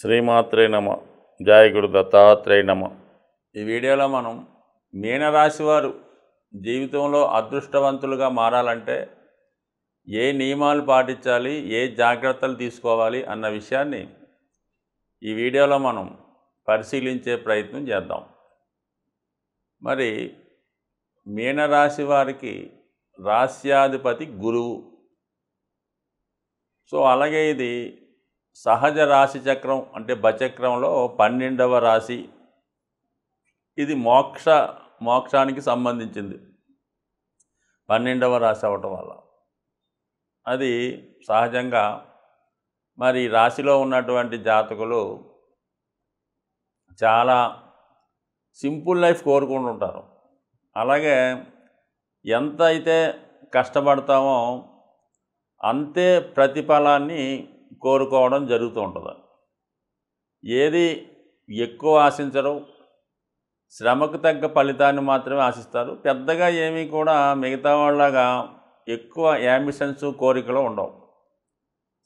శ్రీమాత్రే నమ. జయ గురు దత్తాత్రేయ నమ. ఈ వీడియోలో మనం మీనరాశి వారు జీవితంలో అదృష్టవంతులుగా మారాలంటే ఏ నియమాలు పాటించాలి, ఏ జాగ్రత్తలు తీసుకోవాలి అన్న విషయాన్ని ఈ వీడియోలో మనం పరిశీలించే ప్రయత్నం చేద్దాం. మరి మీనరాశి వారికి రాశ్యాధిపతి గురువు. సో అలాగే ఇది సహజ రాశి చక్రం అంటే బచక్రంలో 12వ రాశి. ఇది మోక్షానికి సంబంధించింది. 12వ రాశి అవటం వల్ల అది సహజంగా మరి రాశిలో ఉన్నటువంటి జాతకులు చాలా సింపుల్ లైఫ్ కోరుకుంటుంటారు. అలాగే ఎంత అయితే కష్టపడతామో అంతే ప్రతిఫలాన్ని కోరుకోవడం జరుగుతూ ఉంటుంది. ఏది ఎక్కువ ఆశించరు, శ్రమకు తగ్గ ఫలితాన్ని మాత్రమే ఆశిస్తారు. పెద్దగా ఏమీ కూడా మిగతా వాళ్ళగా ఎక్కువ యాంబిషన్స్ కోరికలు ఉండవు.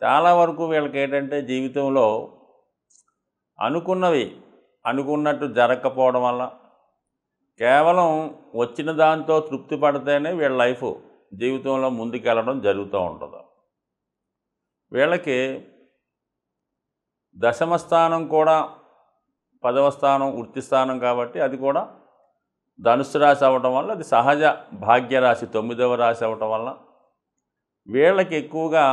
చాలా వరకు వీళ్ళకి ఏంటంటే జీవితంలో అనుకున్నవి అనుకున్నట్టు జరగకపోవడం వల్ల కేవలం వచ్చిన దాంతో తృప్తి పడితేనే వీళ్ళ లైఫ్ జీవితంలో ముందుకెళ్ళడం జరుగుతూ ఉంటుంది. వీళ్ళకి దశమ స్థానం కూడా 10వ స్థానం వృత్తి స్థానం కాబట్టి అది కూడా ధనుస్సు రాశి అవ్వటం వల్ల అది సహజ భాగ్యరాశి 9వ రాశి అవ్వటం వల్ల వీళ్ళకి ఎక్కువగా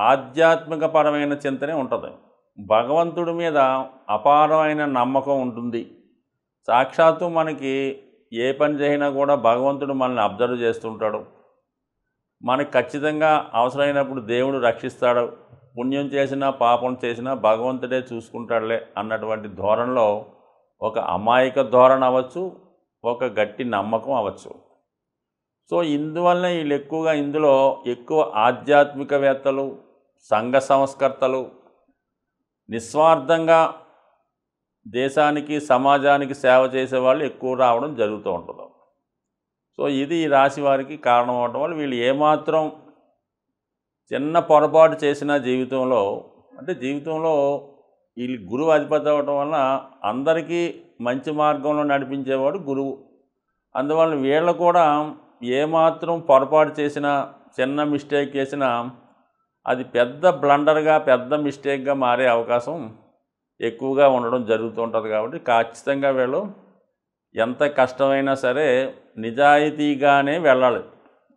ఆధ్యాత్మికపరమైన చింతనే ఉంటుంది. భగవంతుడి మీద అపారమైన నమ్మకం ఉంటుంది. సాక్షాత్తు మనకి ఏ పని చేసినా కూడా భగవంతుడు మనల్ని అబ్జర్వ్ చేస్తుంటాడు. మనకి ఖచ్చితంగా అవసరమైనప్పుడు దేవుడు రక్షిస్తాడు. పుణ్యం చేసినా పాపం చేసినా భగవంతుడే చూసుకుంటాడులే అన్నటువంటి ధోరణిలో ఒక అమాయక ధోరణి అవ్వచ్చు, ఒక గట్టి నమ్మకం అవ్వచ్చు. సో ఇందువల్లనే వీళ్ళు ఎక్కువగా ఇందులో ఎక్కువ ఆధ్యాత్మికవేత్తలు, సంఘ సంస్కర్తలు, నిస్వార్థంగా దేశానికి సమాజానికి సేవ చేసేవాళ్ళు ఎక్కువ రావడం జరుగుతూ ఉంటుంది. సో ఇది ఈ రాశి వారికి కారణం అవడం వల్ల వీళ్ళు ఏమాత్రం చిన్న పొరపాటు చేసిన జీవితంలో అంటే జీవితంలో వీళ్ళు గురువు అధిపతి అవ్వడం వల్ల అందరికీ మంచి మార్గంలో నడిపించేవాడు గురువు. అందువల్ల వీళ్ళు కూడా ఏమాత్రం పొరపాటు చేసినా, చిన్న మిస్టేక్ చేసినా అది పెద్ద బ్లండర్గా పెద్ద మిస్టేక్గా మారే అవకాశం ఎక్కువగా ఉండడం జరుగుతూ ఉంటుంది. కాబట్టి ఖచ్చితంగా వీళ్ళు ఎంత కష్టమైనా సరే నిజాయితీగానే వెళ్ళాలి.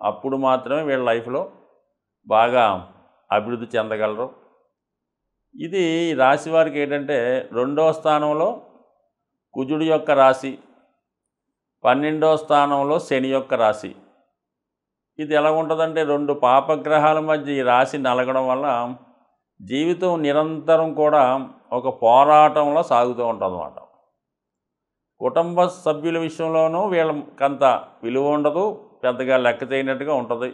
అప్పుడు మాత్రమే వీళ్ళ లైఫ్లో బాగా అభివృద్ధి చెందగలరు. ఇది రాశి వారికి ఏంటంటే 2వ స్థానంలో కుజుడి యొక్క రాశి, 12వ స్థానంలో శని యొక్క రాశి. ఇది ఎలా ఉంటుందంటే 2 పాపగ్రహాల మధ్య ఈ రాశి నలగడం వల్ల జీవితం నిరంతరం కూడా ఒక పోరాటంలో సాగుతూ ఉంటుందన్నమాట. కుటుంబ సభ్యుల విషయంలోనూ వీళ్ళకంత విలువ ఉండదు, పెద్దగా లెక్క చేయనట్టుగా ఉంటుంది.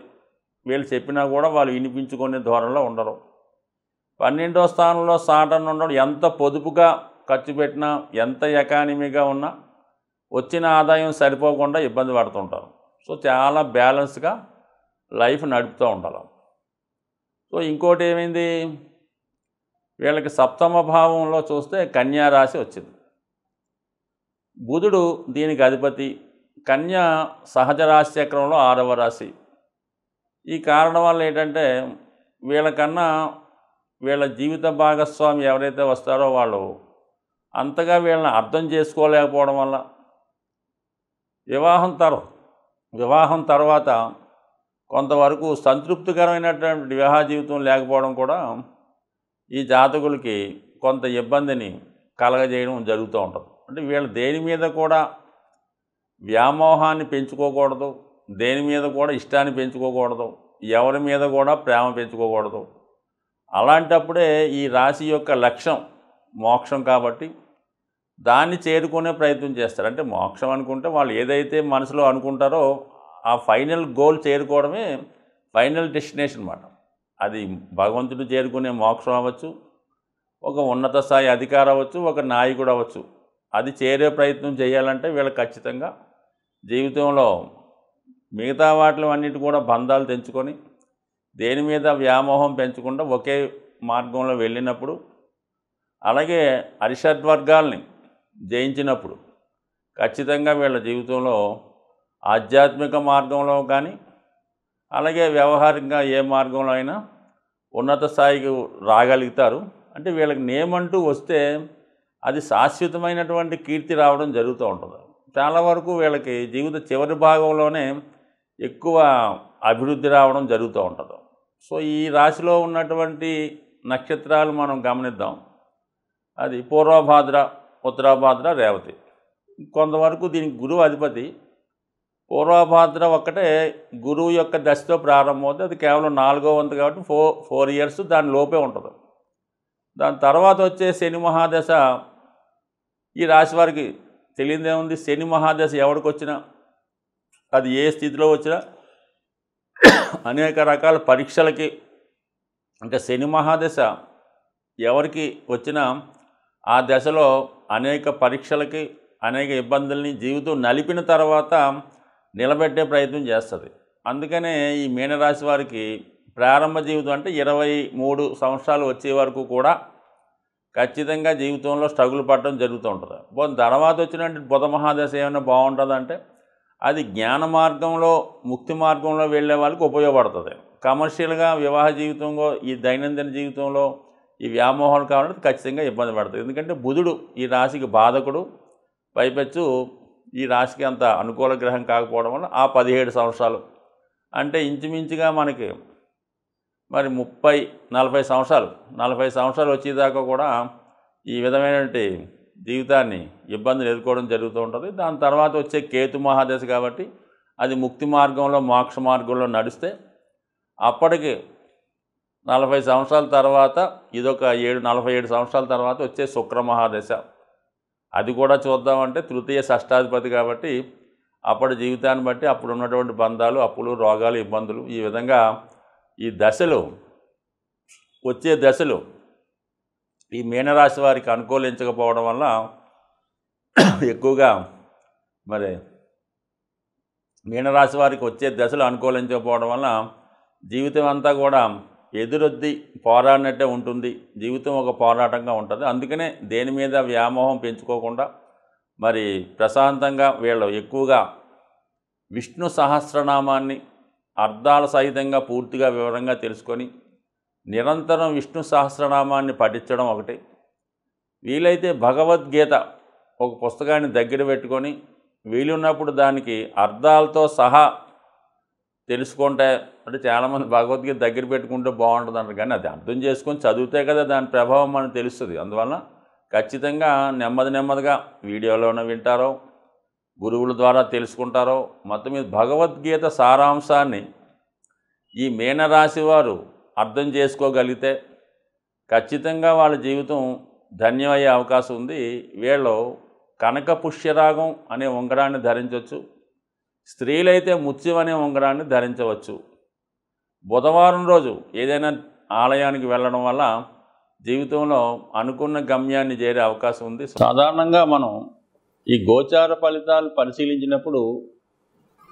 వీళ్ళు చెప్పినా కూడా వాళ్ళు వినిపించుకునే ధోరణిలో ఉండరు. 12వ స్థానంలో సాటర్న్ ఉండడం, ఎంత పొదుపుగా ఖర్చు పెట్టినా, ఎంత ఎకానమీగా ఉన్నా వచ్చిన ఆదాయం సరిపోకుండా ఇబ్బంది పడుతుంటారు. సో చాలా బ్యాలెన్స్గా లైఫ్ నడుపుతూ ఉంటారు. సో ఇంకోటి ఏమైంది, వీళ్ళకి 7వ భావంలో చూస్తే కన్యా రాశి వచ్చింది. బుధుడు దీనికి అధిపతి. కన్య సహజ రాశి చక్రంలో 6వ రాశి. ఈ కారణం వల్ల ఏంటంటే వీళ్ళకన్నా వీళ్ళ జీవిత భాగస్వామి ఎవరైతే వస్తారో వాళ్ళు అంతగా వీళ్ళని అర్థం చేసుకోలేకపోవడం వల్ల వివాహం తర్వాత కొంతవరకు సంతృప్తికరమైనటువంటి వివాహ జీవితం లేకపోవడం కూడా ఈ జాతకులకి కొంత ఇబ్బందిని కలగజేయడం జరుగుతూ ఉంటుంది. అంటే వీళ్ళు దేని మీద కూడా వ్యామోహాన్ని పెంచుకోకూడదు, దేని మీద కూడా ఇష్టాన్ని పెంచుకోకూడదు, ఎవరి మీద కూడా ప్రేమ పెంచుకోకూడదు. అలాంటప్పుడే ఈ రాశి యొక్క లక్ష్యం మోక్షం కాబట్టి దాన్ని చేరుకునే ప్రయత్నం చేస్తారు. అంటే మోక్షం అనుకుంటే వాళ్ళు ఏదైతే మనసులో అనుకుంటారో ఆ ఫైనల్ గోల్ చేరుకోవడమే ఫైనల్ డెస్టినేషన్ అన్నమాట. అది భగవంతుడు చేరుకునే మోక్షం అవ్వచ్చు, ఒక ఉన్నత స్థాయి అధికారం అవ్వచ్చు, ఒక నాయకుడు అవ్వచ్చు. అది చేరే ప్రయత్నం చేయాలంటే వీళ్ళకి ఖచ్చితంగా జీవితంలో మిగతా వాటిలో అన్నిటి కూడా బంధాలు తెంచుకొని దేని మీద వ్యామోహం పెంచకుండా ఒకే మార్గంలో వెళ్ళినప్పుడు అలాగే అరిషడ్వర్గాల్ని జయించినప్పుడు ఖచ్చితంగా వీళ్ళ జీవితంలో ఆధ్యాత్మిక మార్గంలో కానీ అలాగే వ్యవహారికంగా ఏ మార్గంలో అయినా ఉన్నత స్థాయికి రాగలుగుతారు. అంటే వీళ్ళకి నేమంటూ వస్తే అది శాశ్వతమైనటువంటి కీర్తి రావడం జరుగుతూ ఉంటుంది. చాలా వరకు వీళ్ళకి జీవిత చివరి భాగంలోనే ఎక్కువ అభివృద్ధి రావడం జరుగుతూ ఉంటుంది. సో ఈ రాశిలో ఉన్నటువంటి నక్షత్రాలు మనం గమనిద్దాం. అది పూర్వభాద్ర, ఉత్తరాభాద్ర, రేవతి. కొంతవరకు దీనికి గురువు అధిపతి. పూర్వభాద్ర ఒక్కటే గురువు యొక్క దశతో ప్రారంభమవుతుంది. అది కేవలం 4వ వంతు కాబట్టి 4 ఇయర్స్ దాని లోపే ఉంటుంది. దాని తర్వాత వచ్చే శని మహాదశ ఈ రాశి వారికి తెలియదేముంది. శని మహాదశ ఎవరికి వచ్చినా అది ఏ స్థితిలో వచ్చినా అనేక రకాల పరీక్షలకి, అంటే శని మహాదశ ఎవరికి వచ్చినా ఆ దశలో అనేక పరీక్షలకి, అనేక ఇబ్బందుల్ని జీవితం నలిపిన తర్వాత నిలబెట్టే ప్రయత్నం చేస్తుంది. అందుకనే ఈ మీనరాశి వారికి ప్రారంభ జీవితం అంటే 23 సంవత్సరాలు వచ్చే వరకు కూడా ఖచ్చితంగా జీవితంలో స్ట్రగుల్ పడడం జరుగుతూ ఉంటుంది. తర్వాత వచ్చినట్టు బుధ మహాదశ ఏమైనా బాగుంటుందంటే అది జ్ఞాన మార్గంలో, ముక్తి మార్గంలో వెళ్ళే వాళ్ళకి ఉపయోగపడుతుంది. కమర్షియల్గా వివాహ జీవితంలో, ఈ దైనందిన జీవితంలో ఈ వ్యామోహాలు కావాలంటే ఖచ్చితంగా ఇబ్బంది పడుతుంది. ఎందుకంటే బుధుడు ఈ రాశికి బాధకుడు, పైపెచ్చు ఈ రాశికి అంత అనుకూల గ్రహం కాకపోవడం వల్ల ఆ 17 సంవత్సరాలు అంటే ఇంచుమించుగా మనకి మరి 30-40 సంవత్సరాలు వచ్చేదాకా కూడా ఈ విధమైనటువంటి జీవితాన్ని ఇబ్బందులు ఎదుర్కోవడం జరుగుతూ ఉంటుంది. దాని తర్వాత వచ్చే కేతు మహాదశ కాబట్టి అది ముక్తి మార్గంలో, మోక్ష మార్గంలో నడిస్తే అప్పటికి 40 సంవత్సరాల తర్వాత ఇదొక 47 సంవత్సరాల తర్వాత వచ్చే శుక్ర మహాదశ. అది కూడా చూద్దామంటే తృతీయ షష్టాధిపతి కాబట్టి అప్పటి జీవితాన్ని బట్టి అప్పుడు ఉన్నటువంటి బంధాలు, అప్పులు, రోగాలు, ఇబ్బందులు, ఈ విధంగా ఈ దశలు, వచ్చే దశలు ఈ మీనరాశి వారికి అనుకూలించకపోవడం వల్ల ఎక్కువగా మరి మీనరాశి వారికి వచ్చే దశలు అనుకూలించకపోవడం వల్ల జీవితం అంతా కూడా ఎదురొద్ది పోరాడినట్టే ఉంటుంది. జీవితం ఒక పోరాటంగా ఉంటుంది. అందుకనే దేని మీద వ్యామోహం పెంచుకోకుండా మరి ప్రశాంతంగా వీళ్ళు ఎక్కువగా విష్ణు సహస్రనామాన్ని అర్థాల సహితంగా పూర్తిగా వివరంగా తెలుసుకొని నిరంతరం విష్ణు సహస్రనామాన్ని పఠించడం ఒకటి. వీలైతే భగవద్గీత ఒక పుస్తకాన్ని దగ్గర పెట్టుకొని వీలున్నప్పుడు దానికి అర్థాలతో సహా తెలుసుకుంటే, అంటే చాలామంది భగవద్గీత దగ్గర పెట్టుకుంటే బాగుంటుంది అంటారు, కానీ అది అర్థం చేసుకొని చదివితే కదా దాని ప్రభావం మనకు తెలుస్తుంది. అందువల్ల ఖచ్చితంగా నెమ్మదిగా వీడియోలోనే వింటారో, గురువుల ద్వారా తెలుసుకుంటారో, మొత్తం మీద భగవద్గీత సారాంశాన్ని ఈ మీనరాశి వారు అర్థం చేసుకోగలిగితే ఖచ్చితంగా వాళ్ళ జీవితం ధన్యమయ్యే అవకాశం ఉంది. వీళ్ళు కనక పుష్యరాగం అనే ఉంగరాన్ని ధరించవచ్చు. స్త్రీలైతే ముత్యం అనే ఉంగరాన్ని ధరించవచ్చు. బుధవారం రోజు ఏదైనా ఆలయానికి వెళ్ళడం వల్ల జీవితంలో అనుకున్న గమ్యాన్ని చేరే అవకాశం ఉంది. సాధారణంగా మనం ఈ గోచార ఫలితాలు పరిశీలించినప్పుడు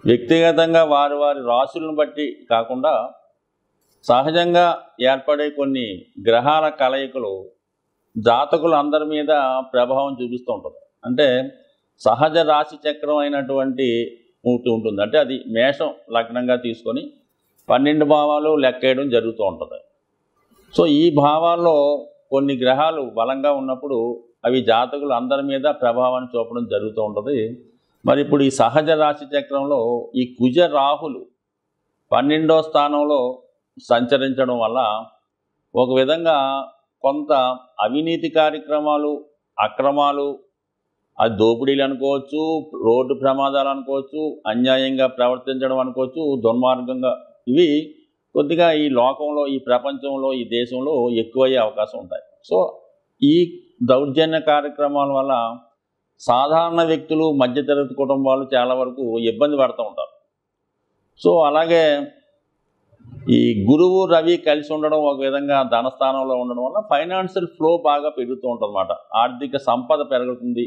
వ్యక్తిగతంగా వారి రాశులను బట్టి కాకుండా సహజంగా ఏర్పడే కొన్ని గ్రహాల కలయికలు జాతకులు అందరి మీద ప్రభావం చూపిస్తూ ఉంటుంది. అంటే సహజ రాశి చక్రం అయినటువంటి ఉంటుంది. అంటే అది మేషం లగ్నంగా తీసుకొని 12 భావాలు లెక్కేయడం జరుగుతూ ఉంటుంది. సో ఈ భావాల్లో కొన్ని గ్రహాలు బలంగా ఉన్నప్పుడు అవి జాతకులు అందరి మీద ప్రభావాన్ని చూపడం జరుగుతూ ఉంటుంది. మరి ఇప్పుడు ఈ సహజ రాశి చక్రంలో ఈ కుజ రాహులు 12వ స్థానంలో సంచరించడం వల్ల ఒక విధంగా కొంత అవినీతి కార్యక్రమాలు, అక్రమాలు, అది దోపిడీలు అనుకోవచ్చు, రోడ్డు ప్రమాదాలు అనుకోవచ్చు, అన్యాయంగా ప్రవర్తించడం అనుకోవచ్చు, దుర్మార్గంగా, ఇవి కొద్దిగా ఈ లోకంలో, ఈ ప్రపంచంలో, ఈ దేశంలో ఎక్కువయ్యే అవకాశం ఉంటాయి. సో ఈ దౌర్జన్య కార్యక్రమాల వల్ల సాధారణ వ్యక్తులు, మధ్యతరగతి కుటుంబాలు చాలా వరకు ఇబ్బంది పడుతూ ఉంటారు. సో అలాగే ఈ గురువు రవి కలిసి ఉండడం ఒక విధంగా ధనస్థానంలో ఉండడం వల్ల ఫైనాన్షియల్ ఫ్లో బాగా పెరుగుతూ ఉంటుంది అన్నమాట. ఆర్థిక సంపద పెరుగుతుంది,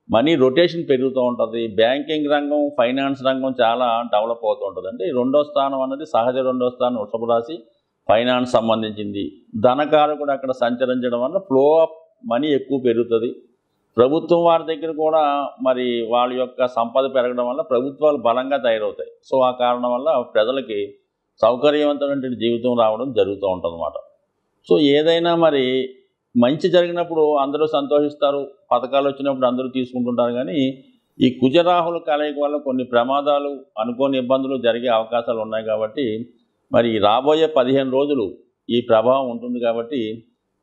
మనీ రొటేషన్ పెరుగుతూ ఉంటుంది. బ్యాంకింగ్ రంగం, ఫైనాన్స్ రంగం చాలా డెవలప్ అవుతూ ఉంటుంది. అంటే 2వ స్థానం అన్నది సహజ 2వ స్థానం వృషభ రాశి, ఫైనాన్స్ సంబంధించింది. ధనకారకుడు అక్కడ సంచరించడం వల్ల ఫ్లో ఆఫ్ మనీ ఎక్కువ పెరుగుతుంది. ప్రభుత్వం వారి దగ్గర కూడా మరి వాళ్ళ యొక్క సంపద పెరగడం వల్ల ప్రభుత్వాలు బలంగా తయారవుతాయి. సో ఆ కారణం వల్ల ప్రజలకి సౌకర్యవంతమైన జీవితం రావడం జరుగుతూ ఉంటుందన్నమాట. సో ఏదైనా మరి మంచి జరిగినప్పుడు అందరూ సంతోషిస్తారు, పథకాలు వచ్చినప్పుడు అందరూ తీసుకుంటుంటారు. కానీ ఈ కుజరాహుల కలయిక వల్ల కొన్ని ప్రమాదాలు, అనుకోని ఇబ్బందులు జరిగే అవకాశాలు ఉన్నాయి. కాబట్టి మరి రాబోయే 15 రోజులు ఈ ప్రభావం ఉంటుంది. కాబట్టి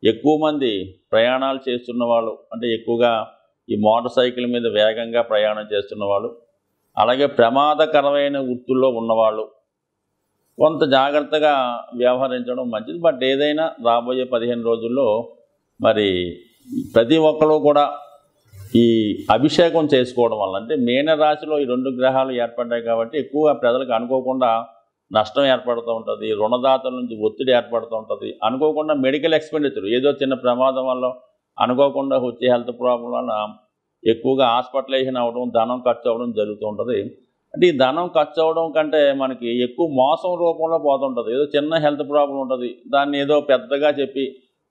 ఎక్కువ మంది ప్రయాణాలు చేస్తున్న వాళ్ళు, అంటే ఎక్కువగా ఈ మోటార్ సైకిల్ మీద వేగంగా ప్రయాణం చేస్తున్న వాళ్ళు, అలాగే ప్రమాదకరమైన వృత్తుల్లో ఉన్నవాళ్ళు కొంత జాగ్రత్తగా వ్యవహరించడం మంచిది. బట్ ఏదైనా రాబోయే 15 రోజుల్లో మరి ప్రతి ఒక్కరు కూడా ఈ అభిషేకం చేసుకోవడం వల్ల, అంటే మీనరాశిలో ఈ 2 గ్రహాలు ఏర్పడ్డాయి కాబట్టి ఎక్కువగా ప్రజలకు అనుకోకుండా నష్టం ఏర్పడుతూ ఉంటుంది, రుణదాతల నుంచి ఒత్తిడి ఏర్పడుతూ ఉంటుంది, అనుకోకుండా మెడికల్ ఎక్స్పెండిచర్, ఏదో చిన్న ప్రమాదం వల్ల అనుకోకుండా వచ్చే హెల్త్ ప్రాబ్లం వల్ల ఎక్కువగా హాస్పిటలైజేషన్ అవ్వడం, ధనం ఖర్చు అవ్వడం జరుగుతూ ఉంటుంది. అంటే ఈ ధనం ఖర్చు అవ్వడం కంటే మనకి ఎక్కువ మోసం రూపంలో పోతుంటుంది. ఏదో చిన్న హెల్త్ ప్రాబ్లం ఉంటుంది, దాన్ని ఏదో పెద్దగా చెప్పి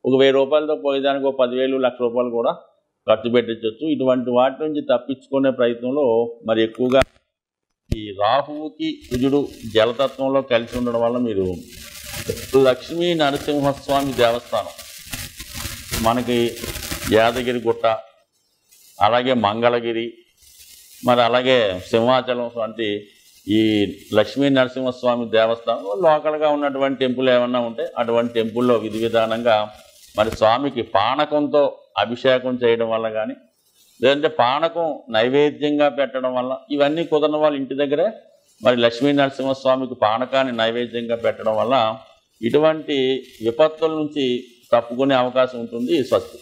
ఒక 1000 రూపాయలతో పోయేదానికి ఒక 10,000, 1,00,000 రూపాయలు కూడా ఖర్చు పెట్టించవచ్చు. ఇటువంటి వాటి నుంచి తప్పించుకునే ప్రయత్నంలో మరి ఎక్కువగా ఈ రాహువుకి కుజుడు జలతత్వంలో కలిసి ఉండడం వల్ల మీరు లక్ష్మీ నరసింహస్వామి దేవస్థానం మనకి యాదగిరి గుట్ట, అలాగే మంగళగిరి, మరి అలాగే సింహాచలం వంటి ఈ లక్ష్మీ నరసింహస్వామి దేవస్థానంలో లోకల్గా ఉన్నటువంటి టెంపుల్ ఏమన్నా ఉంటే అటువంటి టెంపుల్లో విధి విధానంగా మరి స్వామికి పానకంతో అభిషేకం చేయడం వల్ల కానీ, లేదంటే పానకం నైవేద్యంగా పెట్టడం వల్ల, ఇవన్నీ కుదరని వాళ్ళు ఇంటి దగ్గరే మరి లక్ష్మీ నరసింహస్వామికి పానకాన్ని నైవేద్యంగా పెట్టడం వల్ల ఇటువంటి విపత్తుల నుంచి తప్పుకునే అవకాశం ఉంటుంది. స్వస్తి.